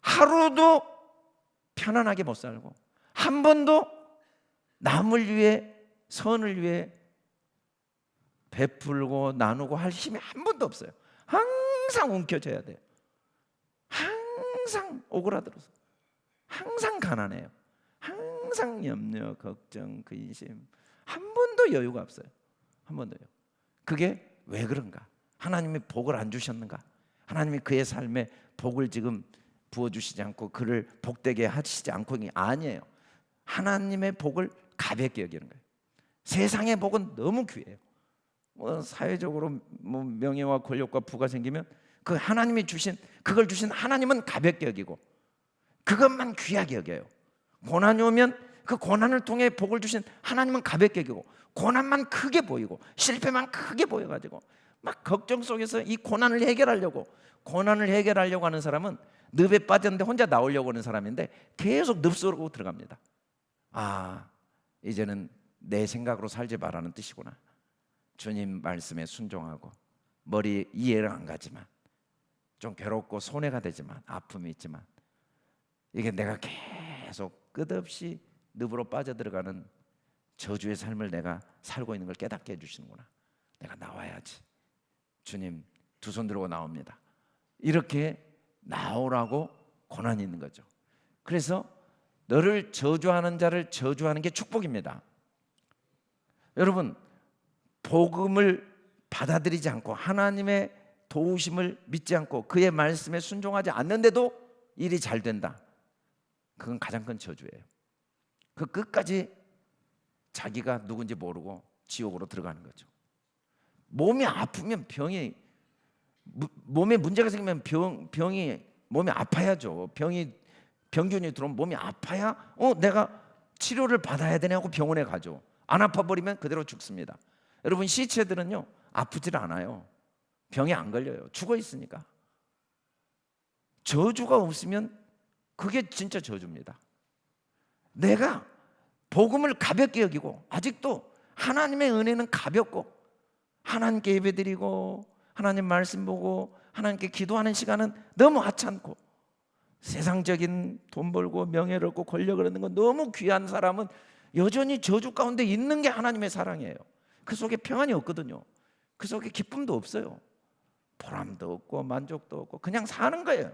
하루도 편안하게 못 살고 한 번도 남을 위해, 선을 위해 베풀고 나누고 할 힘이 한 번도 없어요. 항상 움켜져야 돼요. 항상 오그라들어서, 항상 가난해요. 항상 염려, 걱정, 근심. 한 번도 여유가 없어요. 한 번도요. 그게 왜 그런가? 하나님이 복을 안 주셨는가? 하나님이 그의 삶에 복을 지금 부어주시지 않고 그를 복되게 하시지 않고 있는 게 아니에요. 하나님의 복을 가볍게 여기는 거예요. 세상의 복은 너무 귀해요. 사회적으로 명예와 권력과 부가 생기면 그 하나님이 주신, 그걸 주신 하나님은 가볍게 여기고 그것만 귀하게 여겨요. 고난이 오면 그 고난을 통해 복을 주신 하나님은 가볍게 여기고 고난만 크게 보이고 실패만 크게 보여가지고 막 걱정 속에서 이 고난을 해결하려고 하는 사람은 늪에 빠졌는데 혼자 나오려고 하는 사람인데 계속 늪속으로 들어갑니다. 아, 이제는 내 생각으로 살지 말라는 뜻이구나. 주님 말씀에 순종하고 머리 이해를 안 가지만 좀 괴롭고 손해가 되지만 아픔이 있지만 이게 내가 계속 끝없이 늪으로 빠져들어가는 저주의 삶을 내가 살고 있는 걸 깨닫게 해주시는구나. 내가 나와야지. 주님 두 손 들고 나옵니다. 이렇게 나오라고 고난이 있는 거죠. 그래서 너를 저주하는 자를 저주하는 게 축복입니다. 여러분, 복음을 받아들이지 않고 하나님의 도우심을 믿지 않고 그의 말씀에 순종하지 않는데도 일이 잘 된다. 그건 가장 큰 저주예요. 그 끝까지 자기가 누군지 모르고 지옥으로 들어가는 거죠. 몸이 아프면 몸에 문제가 생기면 병이 몸이 아파야죠. 병균이 들어오면 몸이 아파야 내가 치료를 받아야 되네 하고 병원에 가죠. 안 아파버리면 그대로 죽습니다. 여러분, 시체들은요 아프질 않아요. 병에 안 걸려요. 죽어 있으니까. 저주가 없으면 그게 진짜 저주입니다. 내가 복음을 가볍게 여기고 아직도 하나님의 은혜는 가볍고 하나님께 예배드리고 하나님 말씀 보고 하나님께 기도하는 시간은 너무 하찮고 세상적인 돈 벌고 명예를 얻고 권력을 얻는 건 너무 귀한 사람은 여전히 저주 가운데 있는 게 하나님의 사랑이에요. 그 속에 평안이 없거든요. 그 속에 기쁨도 없어요. 보람도 없고 만족도 없고 그냥 사는 거예요.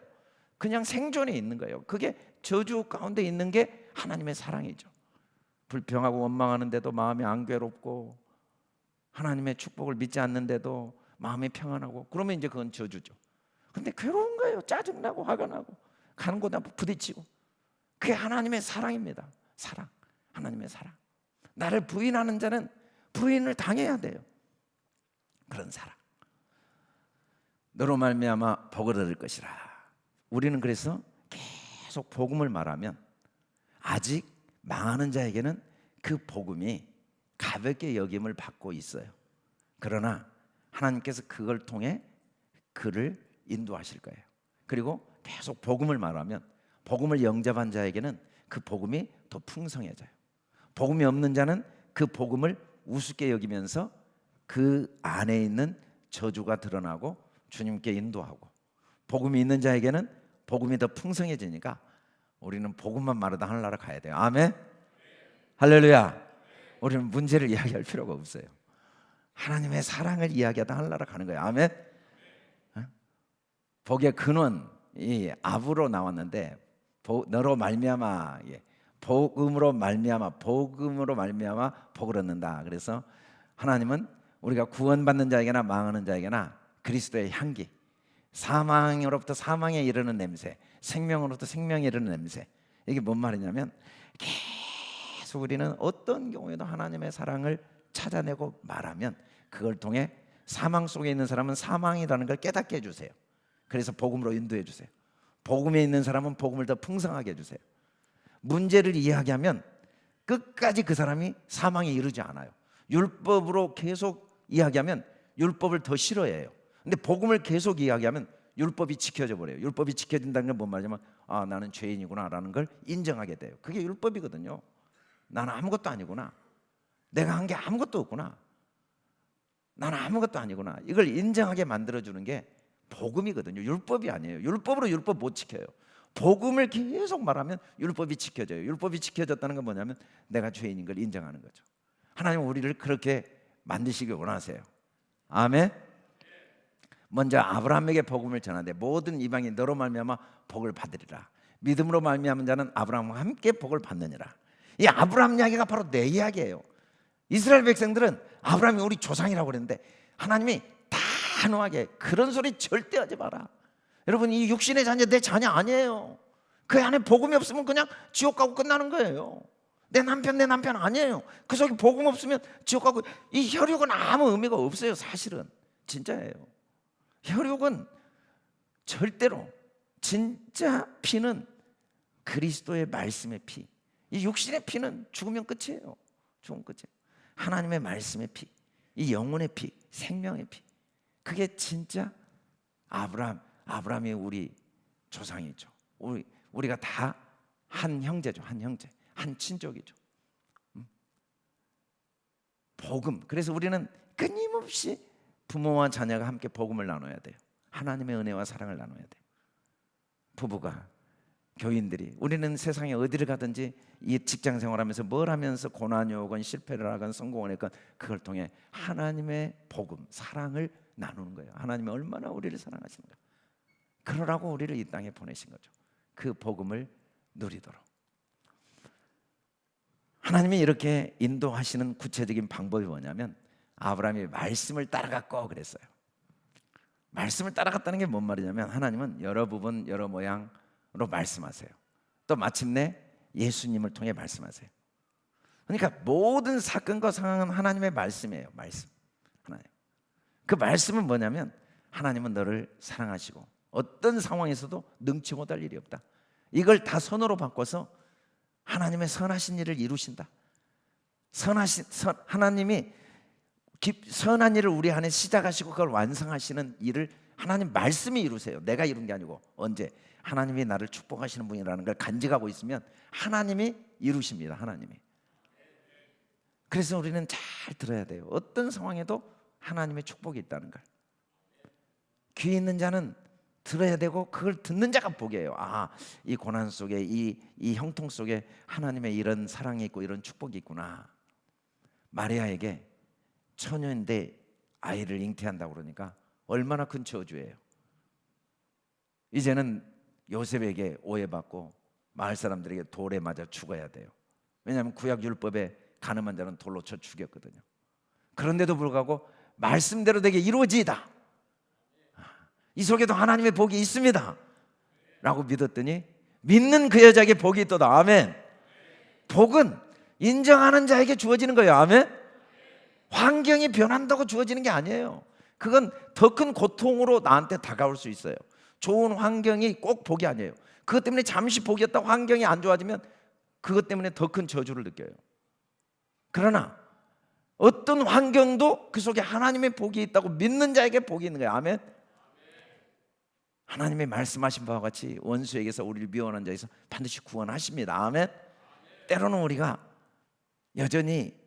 그냥 생존에 있는 거예요. 그게 저주 가운데 있는 게 하나님의 사랑이죠. 불평하고 원망하는데도 마음이 안 괴롭고 하나님의 축복을 믿지 않는데도 마음이 평안하고 그러면 이제 그건 저주죠. 근데 괴로운 거예요. 짜증나고 화가 나고 가는 곳에 부딪히고 그게 하나님의 사랑입니다. 사랑, 하나님의 사랑. 나를 부인하는 자는 부인을 당해야 돼요. 그런 사랑. 너로 말미암아 복을 얻을 것이라. 우리는 그래서 계속 복음을 말하면 아직 망하는 자에게는 그 복음이 가볍게 여김을 받고 있어요. 그러나 하나님께서 그걸 통해 그를 인도하실 거예요. 그리고 계속 복음을 말하면 복음을 영접한 자에게는 그 복음이 더 풍성해져요. 복음이 없는 자는 그 복음을 우습게 여기면서 그 안에 있는 저주가 드러나고 주님께 인도하고, 복음이 있는 자에게는 복음이 더 풍성해지니까 우리는 복음만 말하다 하늘나라 가야 돼요. 아멘. 할렐루야. 우리는 문제를 이야기할 필요가 없어요. 하나님의 사랑을 이야기하다 하늘나라 가는 거예요. 아멘. 복의 근원이 아브로 나왔는데 너로 말미암아 복음으로 말미암아 복을 얻는다. 그래서 하나님은 우리가 구원받는 자에게나 망하는 자에게나 그리스도의 향기, 사망으로부터 사망에 이르는 냄새, 생명으로부터 생명에 이르는 냄새. 이게 뭔 말이냐면 계속 우리는 어떤 경우에도 하나님의 사랑을 찾아내고 말하면 그걸 통해 사망 속에 있는 사람은 사망이라는 걸 깨닫게 해주세요. 그래서 복음으로 인도해 주세요. 복음에 있는 사람은 복음을 더 풍성하게 해주세요. 문제를 이야기하면 끝까지 그 사람이 사망에 이르지 않아요. 율법으로 계속 이야기하면 율법을 더 싫어해요. 근데 복음을 계속 이야기하면 율법이 지켜져 버려요. 율법이 지켜진다는 건 뭔 말이냐면 아, 나는 죄인이구나라는 걸 인정하게 돼요. 그게 율법이거든요. 나는 아무것도 아니구나. 내가 한 게 아무것도 없구나. 나는 아무것도 아니구나. 이걸 인정하게 만들어주는 게 복음이거든요. 율법이 아니에요. 율법으로 율법 못 지켜요. 복음을 계속 말하면 율법이 지켜져요. 율법이 지켜졌다는 건 뭐냐면 내가 죄인인 걸 인정하는 거죠. 하나님은 우리를 그렇게 만드시길 원하세요. 아멘. 먼저 아브라함에게 복음을 전하되 모든 이방인 너로 말미암아 복을 받으리라. 믿음으로 말미암은 자는 아브라함과 함께 복을 받느니라. 이 아브라함 이야기가 바로 내 이야기예요. 이스라엘 백성들은 아브라함이 우리 조상이라고 그랬는데 하나님이 단호하게 그런 소리 절대 하지 마라. 여러분, 이 육신의 자녀 내 자녀 아니에요. 그 안에 복음이 없으면 그냥 지옥 가고 끝나는 거예요. 내 남편 아니에요. 그 속에 복음 없으면 지옥 가고. 이 혈육은 아무 의미가 없어요. 사실은 진짜예요. 혈육은 절대로, 진짜 피는 그리스도의 말씀의 피. 이 육신의 피는 죽으면 끝이에요. 죽으면 끝이에요. 하나님의 말씀의 피, 이 영혼의 피, 생명의 피. 그게 진짜 아브라함이 우리 조상이죠. 우리가 다 한 형제죠. 한 형제, 한 친족이죠. 복음. 그래서 우리는 끊임없이 부모와 자녀가 함께 복음을 나눠야 돼요. 하나님의 은혜와 사랑을 나눠야 돼요. 부부가, 교인들이, 우리는 세상에 어디를 가든지 이 직장 생활하면서 뭘 하면서 고난이 오건 실패를 하건 성공을 했건 그걸 통해 하나님의 복음, 사랑을 나누는 거예요. 하나님이 얼마나 우리를 사랑하시는가. 그러라고 우리를 이 땅에 보내신 거죠. 그 복음을 누리도록. 하나님이 이렇게 인도하시는 구체적인 방법이 뭐냐면 아브라함이 말씀을 따라갔고 그랬어요. 말씀을 따라갔다는 게 뭔 말이냐면 하나님은 여러 부분 여러 모양으로 말씀하세요. 또 마침내 예수님을 통해 말씀하세요. 그러니까 모든 사건과 상황은 하나님의 말씀이에요. 말씀. 하나님. 그 말씀은 뭐냐면 하나님은 너를 사랑하시고 어떤 상황에서도 능치 못할 일이 없다. 이걸 다 선으로 바꿔서 하나님의 선하신 일을 이루신다. 하나님이 선한 일을 우리 안에 시작하시고 그걸 완성하시는 일을 하나님 말씀이 이루세요. 내가 이룬 게 아니고. 언제? 하나님이 나를 축복하시는 분이라는 걸 간직하고 있으면 하나님이 이루십니다. 하나님이. 그래서 우리는 잘 들어야 돼요. 어떤 상황에도 하나님의 축복이 있다는 걸. 귀 있는 자는 들어야 되고 그걸 듣는 자가 복이에요. 아, 이 고난 속에 이 형통 속에 하나님의 이런 사랑이 있고 이런 축복이 있구나. 마리아에게 처녀인데 아이를 잉태한다고 그러니까 얼마나 큰 저주예요. 이제는 요셉에게 오해받고 마을 사람들에게 돌에 맞아 죽어야 돼요. 왜냐하면 구약 율법에 가늠한 자는 돌로 쳐 죽였거든요. 그런데도 불구하고 말씀대로 되게 이루어지이다. 이 속에도 하나님의 복이 있습니다 라고 믿었더니 믿는 그 여자에게 복이 있도다. 아멘. 복은 인정하는 자에게 주어지는 거예요. 아멘. 환경이 변한다고 주어지는 게 아니에요. 그건 더 큰 고통으로 나한테 다가올 수 있어요. 좋은 환경이 꼭 복이 아니에요. 그것 때문에 잠시 복이었다고 환경이 안 좋아지면 그것 때문에 더 큰 저주를 느껴요. 그러나 어떤 환경도 그 속에 하나님의 복이 있다고 믿는 자에게 복이 있는 거예요. 아멘. 하나님의 말씀하신 바와 같이 원수에게서 우리를 미워하는 자에서 반드시 구원하십니다. 아멘. 때로는 우리가 여전히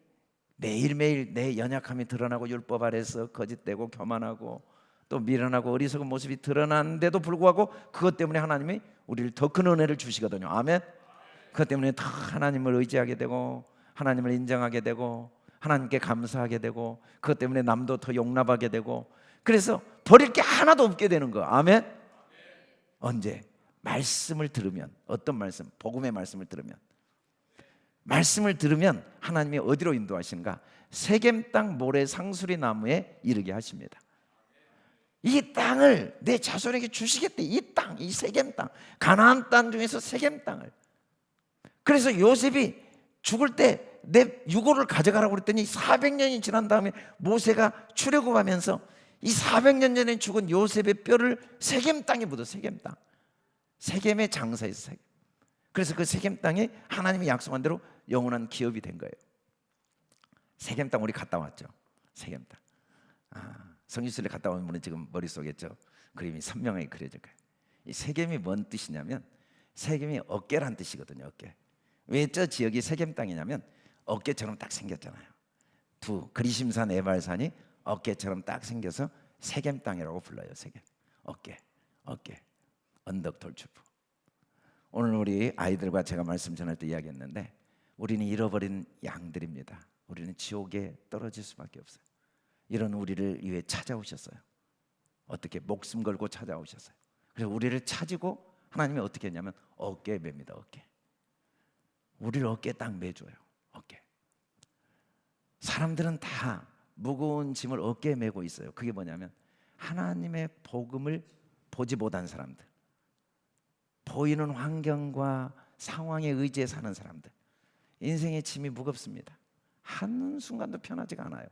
매일매일 내 연약함이 드러나고 율법 아래서 거짓되고 교만하고 또 미련하고 어리석은 모습이 드러나는데도 불구하고 그것 때문에 하나님이 우리를 더 큰 은혜를 주시거든요. 아멘. 그것 때문에 더 하나님을 의지하게 되고 하나님을 인정하게 되고 하나님께 감사하게 되고 그것 때문에 남도 더 용납하게 되고 그래서 버릴 게 하나도 없게 되는 거. 아멘. 언제? 말씀을 들으면. 어떤 말씀? 복음의 말씀을 들으면. 말씀을 들으면 하나님이 어디로 인도하시는가? 세겜 땅 모래 상수리 나무에 이르게 하십니다. 이 땅을 내 자손에게 주시겠대. 이 땅, 이 세겜 땅, 가나안 땅 중에서 세겜 땅을. 그래서 요셉이 죽을 때 내 유고를 가져가라고 그랬더니 400년이 지난 다음에 모세가 출애굽하면서 이 400년 전에 죽은 요셉의 뼈를 세겜 땅에 묻어. 세겜 땅. 세겜의 장사에서 세겜. 그래서 그 세겜 땅이 하나님이 약속한 대로 영원한 기업이 된 거예요. 세겜 땅 우리 갔다 왔죠. 세겜 땅. 성지순례 갔다 온 분은 지금 머릿속에 그림이 선명하게 그려질 거예요. 이 세겜이 뭔 뜻이냐면 세겜이 어깨란 뜻이거든요. 어깨. 왜 저 지역이 세겜 땅이냐면 어깨처럼 딱 생겼잖아요. 두 그리심산 에발산이 어깨처럼 딱 생겨서 세겜 땅이라고 불러요. 세겜. 어깨, 어깨, 언덕 돌출부. 오늘 우리 아이들과 제가 말씀 전할 때 이야기했는데 우리는 잃어버린 양들입니다. 우리는 지옥에 떨어질 수밖에 없어요. 이런 우리를 위해 찾아오셨어요. 어떻게? 목숨 걸고 찾아오셨어요. 그래서 우리를 찾고 하나님이 어떻게 했냐면 어깨에 맵니다. 어깨. 우리를 어깨에 딱 매줘요. 어깨. 사람들은 다 무거운 짐을 어깨에 메고 있어요. 그게 뭐냐면 하나님의 복음을 보지 못한 사람들, 보이는 환경과 상황에 의지해 사는 사람들, 인생의 짐이 무겁습니다. 한순간도 편하지가 않아요.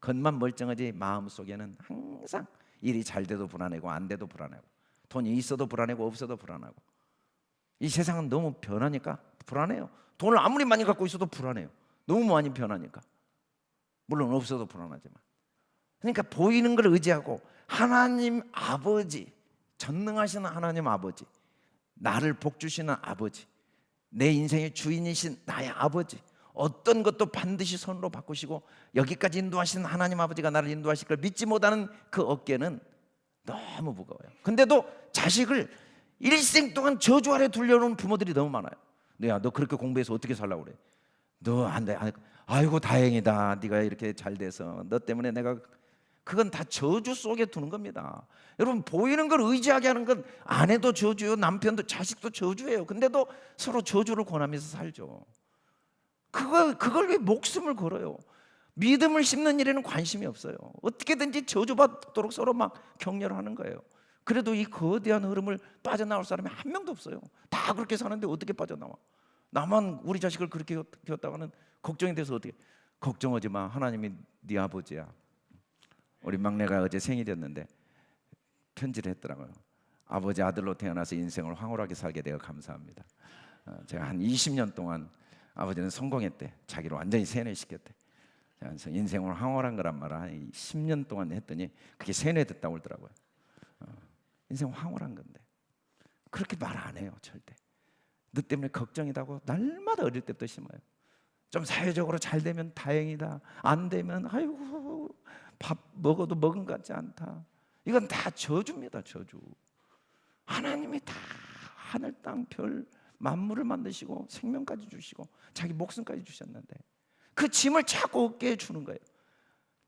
겉만 멀쩡하지 마음속에는 항상 일이 잘 돼도 불안하고 안 돼도 불안하고 돈이 있어도 불안하고 없어도 불안하고 이 세상은 너무 변하니까 불안해요. 돈을 아무리 많이 갖고 있어도 불안해요. 너무 많이 변하니까. 물론 없어도 불안하지만. 그러니까 보이는 걸 의지하고 하나님 아버지, 전능하신 하나님 아버지, 나를 복주시는 아버지, 내 인생의 주인이신 나의 아버지, 어떤 것도 반드시 손으로 바꾸시고 여기까지 인도하신 하나님 아버지가 나를 인도하실 걸 믿지 못하는 그 어깨는 너무 무거워요. 근데도 자식을 일생 동안 저주 아래 둘려놓은 부모들이 너무 많아요. 야, 너 그렇게 공부해서 어떻게 살라고 그래? 너 안 돼. 아이고 다행이다. 네가 이렇게 잘 돼서 너 때문에 내가. 그건 다 저주 속에 두는 겁니다. 여러분, 보이는 걸 의지하게 하는 건 아내도 저주요, 남편도 자식도 저주예요. 근데도 서로 저주를 권하면서 살죠. 그걸 왜 목숨을 걸어요? 믿음을 심는 일에는 관심이 없어요. 어떻게든지 저주받도록 서로 막 격려를 하는 거예요. 그래도 이 거대한 흐름을 빠져나올 사람이 한 명도 없어요. 다 그렇게 사는데 어떻게 빠져나와? 나만 우리 자식을 그렇게 키웠다가는 걱정이 돼서 어떻게? 걱정하지 마. 하나님이 네 아버지야. 우리 막내가 어제 생일이었는데 편지를 했더라고요. 아버지 아들로 태어나서 인생을 황홀하게 살게 되어 감사합니다. 제가 한 20년 동안 아버지는 성공했대. 자기를 완전히 세뇌시켰대. 그래서 인생을 황홀한 거란 말을 한 10년 동안 했더니 그게 세뇌됐다고 그러더라고요. 인생 황홀한 건데 그렇게 말 안 해요. 절대. 너 때문에 걱정이다고 날마다 어릴 때부터 심어요. 좀 사회적으로 잘 되면 다행이다. 안 되면 아이고 밥 먹어도 먹은 것 같지 않다. 이건 다 저주입니다. 저주. 하나님이 다 하늘 땅 별 만물을 만드시고 생명까지 주시고 자기 목숨까지 주셨는데 그 짐을 자꾸 어깨에 주는 거예요.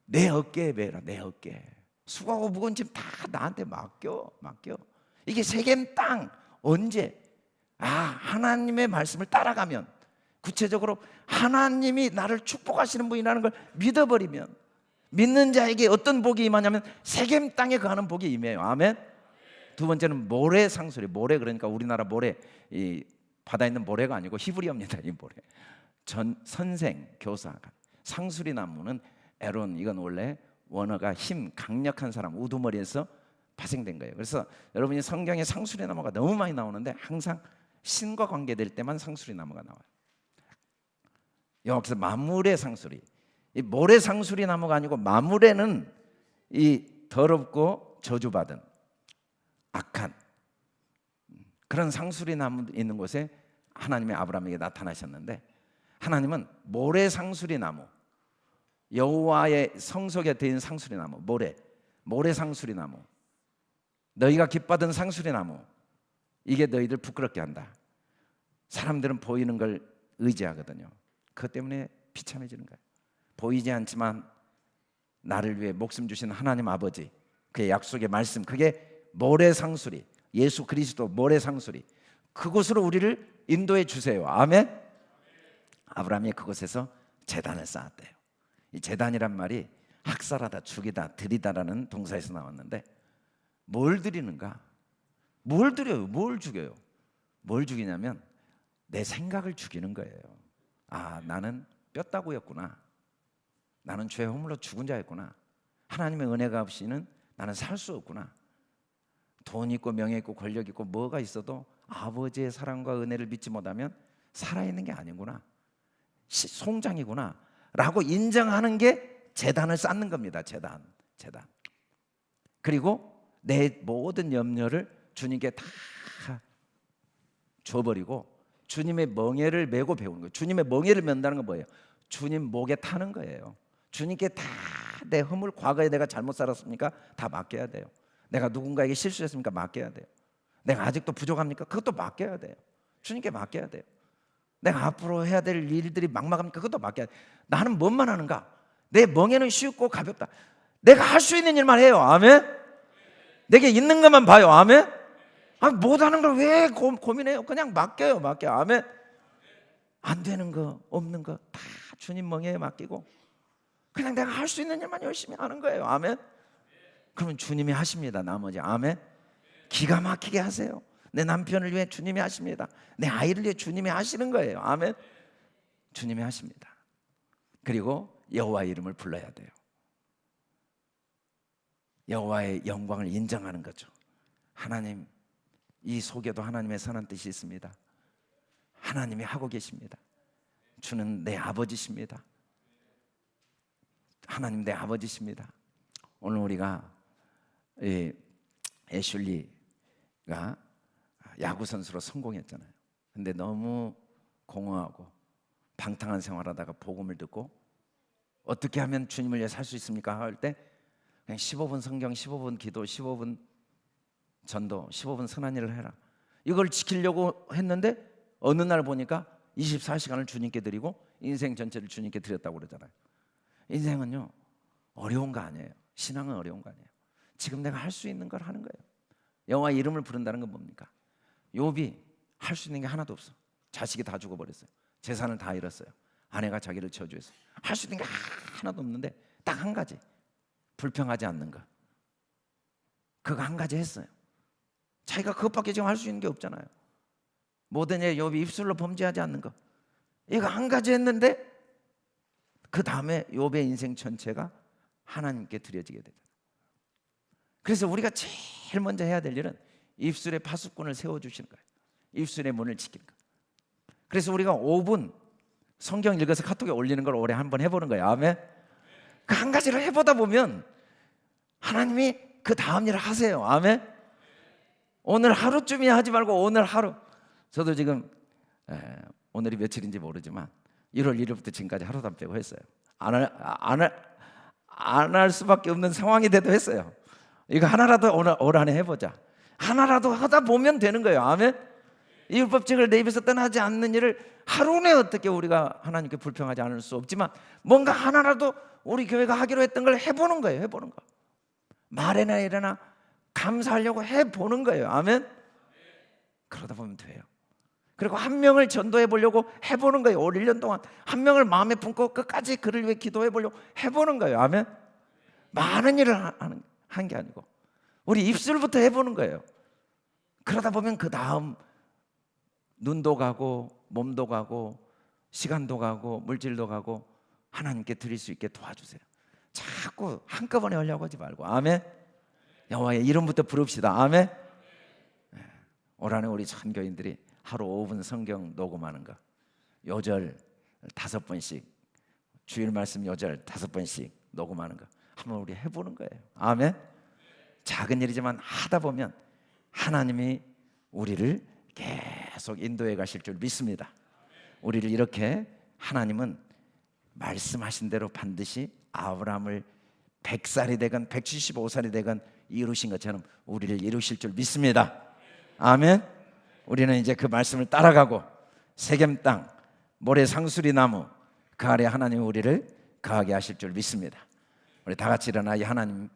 내 어깨에 매라. 내 어깨에. 수고하고 무거운 짐 다 나한테 맡겨. 이게 세겜 땅. 언제? 하나님의 말씀을 따라가면, 구체적으로 하나님이 나를 축복하시는 분이라는 걸 믿어버리면, 믿는 자에게 어떤 복이 임하냐면 세겜 땅에 거하는 복이 임해요. 아멘. 두 번째는 모래 상수리. 모래, 그러니까 우리나라 모래, 이 바다에 있는 모래가 아니고 히브리어입니다. 이 모래. 선생, 교사. 상수리 나무는 에론, 이건 원래 원어가 힘, 강력한 사람, 우두머리에서 파생된 거예요. 그래서 여러분이 성경에 상수리 나무가 너무 많이 나오는데 항상 신과 관계될 때만 상수리 나무가 나와요. 여기서 마물의 상수리, 이 모래 상수리 나무가 아니고 마물에는 이 더럽고 저주받은 악한 그런 상수리 나무 있는 곳에 하나님이 아브라함에게 나타나셨는데, 하나님은 모래 상수리 나무, 여호와의 성소에 드인 상수리 나무, 모래 상수리 나무, 너희가 기뻐하던 상수리 나무, 이게 너희들 부끄럽게 한다. 사람들은 보이는 걸 의지하거든요. 그것 때문에 비참해지는 거예요. 보이지 않지만 나를 위해 목숨 주신 하나님 아버지, 그의 약속의 말씀, 그게 모래 상수리, 예수 그리스도 모래 상수리, 그곳으로 우리를 인도해 주세요. 아멘. 아브라함이 그곳에서 제단을 쌓았대요. 이 제단이란 말이 학살하다, 죽이다, 드리다라는 동사에서 나왔는데, 뭘 드리는가? 뭘 드려요? 뭘 죽여요? 뭘 죽이냐면 내 생각을 죽이는 거예요. 나는 뼈다구였구나. 나는 죄 허물로 죽은 자였구나. 하나님의 은혜가 없이는 나는 살 수 없구나. 돈 있고 명예 있고 권력 있고 뭐가 있어도 아버지의 사랑과 은혜를 믿지 못하면 살아있는 게 아니구나, 송장이구나 라고 인정하는 게 제단을 쌓는 겁니다. 제단. 그리고 내 모든 염려를 주님께 다 줘버리고 주님의 멍에를 메고 배우는 거예요. 주님의 멍에를 맨다는 건 뭐예요? 주님 목에 타는 거예요. 주님께 다 내 허물, 과거에 내가 잘못 살았습니까? 다 맡겨야 돼요. 내가 누군가에게 실수했습니까? 맡겨야 돼요. 내가 아직도 부족합니까? 그것도 맡겨야 돼요. 주님께 맡겨야 돼요. 내가 앞으로 해야 될 일들이 막막합니까? 그것도 맡겨야 돼요. 나는 뭔만 하는가? 내 멍에는 쉽고 가볍다. 내가 할 수 있는 일만 해요. 아멘. 내게 있는 것만 봐요. 아멘. 못하는 걸 왜 고민해요? 그냥 맡겨요. 맡겨. 아멘. 안 되는 거, 없는 거 다 주님 멍에에 맡기고 그냥 내가 할 수 있는 일만 열심히 하는 거예요. 아멘. 그러면 주님이 하십니다. 나머지. 아멘. 기가 막히게 하세요. 내 남편을 위해 주님이 하십니다. 내 아이를 위해 주님이 하시는 거예요. 아멘. 주님이 하십니다. 그리고 여호와의 이름을 불러야 돼요. 여호와의 영광을 인정하는 거죠. 하나님, 이 속에도 하나님의 선한 뜻이 있습니다. 하나님이 하고 계십니다. 주는 내 아버지십니다. 하나님 내 아버지십니다. 오늘 우리가 애슐리가 야구 선수로 성공했잖아요. 근데 너무 공허하고 방탕한 생활하다가 복음을 듣고 어떻게 하면 주님을 위해 살 수 있습니까? 할 때 그냥 15분 성경, 15분 기도, 15분 전도, 15분 선한 일을 해라. 이걸 지키려고 했는데 어느 날 보니까 24시간을 주님께 드리고 인생 전체를 주님께 드렸다고 그러잖아요. 인생은요 어려운 거 아니에요. 신앙은 어려운 거 아니에요. 지금 내가 할 수 있는 걸 하는 거예요. 여호와의 이름을 부른다는 건 뭡니까? 욥이 할 수 있는 게 하나도 없어. 자식이 다 죽어버렸어요. 재산을 다 잃었어요. 아내가 자기를 저주했어요. 할 수 있는 게 하나도 없는데 딱 한 가지, 불평하지 않는 거. 그거 한 가지 했어요. 자기가 그것밖에 지금 할 수 있는 게 없잖아요. 모든 일 욥이 입술로 범죄하지 않는 거. 이거 한 가지 했는데 그 다음에 욥의 인생 전체가 하나님께 드려지게 되잖아요. 그래서 우리가 제일 먼저 해야 될 일은 입술의 파수꾼을 세워주시는 거예요. 입술의 문을 지키는 거예요. 그래서 우리가 5분 성경 읽어서 카톡에 올리는 걸 올해 한번 해보는 거예요. 아멘. 그 한 가지를 해보다 보면 하나님이 그 다음 일을 하세요. 아멘. 오늘 하루쯤이야 하지 말고 오늘 하루. 저도 지금 오늘이 며칠인지 모르지만 1월 1일부터 지금까지 하루도 안 빼고 했어요. 안 할 수밖에 없는 상황이 돼도 했어요. 이거 하나라도 올 한해 해보자. 하나라도 하다 보면 되는 거예요. 아멘. 이 율법책을 내 입에서 떠나지 않는 일을 하루 내에 어떻게 우리가 하나님께 불평하지 않을 수 없지만 뭔가 하나라도 우리 교회가 하기로 했던 걸 해보는 거예요. 해보는 거. 말에나 이래나 감사하려고 해보는 거예요. 아멘. 그러다 보면 돼요. 그리고 한 명을 전도해 보려고 해보는 거예요. 올 1년 동안 한 명을 마음에 품고 끝까지 그를 위해 기도해 보려고 해보는 거예요. 아멘. 많은 일을 한 게 아니고 우리 입술부터 해보는 거예요. 그러다 보면 그 다음 눈도 가고 몸도 가고 시간도 가고 물질도 가고 하나님께 드릴 수 있게 도와주세요. 자꾸 한꺼번에 하려고 하지 말고. 아멘. 여호와의 이름부터 부릅시다. 아멘. 올 한해 우리 전교인들이 하루 5분 성경 녹음하는 거, 요절 5번씩, 주일 말씀 요절 5번씩 녹음하는 거 한번 우리 해보는 거예요. 아멘. 작은 일이지만 하다 보면 하나님이 우리를 계속 인도해 가실 줄 믿습니다. 우리를 이렇게 하나님은 말씀하신 대로 반드시 아브라함을 100살이 되건 175살이 되건 이루신 것처럼 우리를 이루실 줄 믿습니다. 아멘. 우리는 이제 그 말씀을 따라가고 세겜 땅 모래 상수리 나무 그 아래 하나님이 우리를 거하게 하실 줄 믿습니다. 우리 다 같이 일어나 이 하나님